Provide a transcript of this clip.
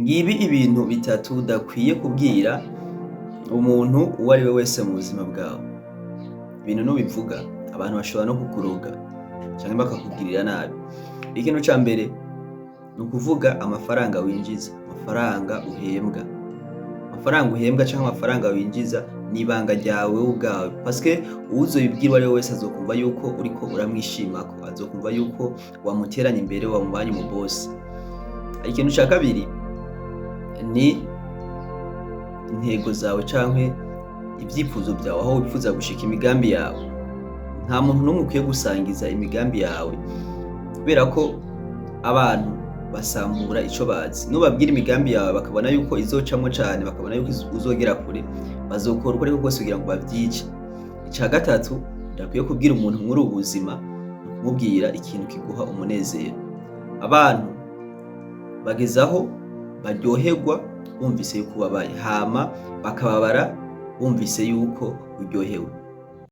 Ngibi ibintu bitatu udakwiye kubwira umuntu uwo ari we wese mu buzima bwawe. Ibintu nubivuga abantu bashobora no kukuroga canke bakakugirira nabi. Ikintu ca mbere ni ukuvuga amafaranga winjiza, amafaranga uhembwa. Amafaranga uhembwa canke amafaranga winjiza ni ibanga ryawe wewe ubwawe, parce uwuzobibwira uwo ari we wese azokumva yuko uriko uramwishimako, azokumva yuko wamuteranya imbere, wamubanye umu boss. Ikintu ca kabiri ni intego zawe canke ivyifuzo vyawe, aho wifuza gushika, imigambi yawe. Nta muntu n'umwe ukwiye gusangiza imigambi yawe kubera ko abantu basambura ico bazi. Nubabwira imigambi yawe bakabona yuko izocamwo cane, bakabona yuko uzogera kure, bazokora uko ariko kose kugira ngo bavyice. Ica gatatu udakwiye kubwira umuntu muri ubu buzima ni ukumubwira ikintu kiguha umunezero. Abantu bageze aho baryoherwa bumvise yuko ubabaye, hama bakababara bumvise yuko uryohewe.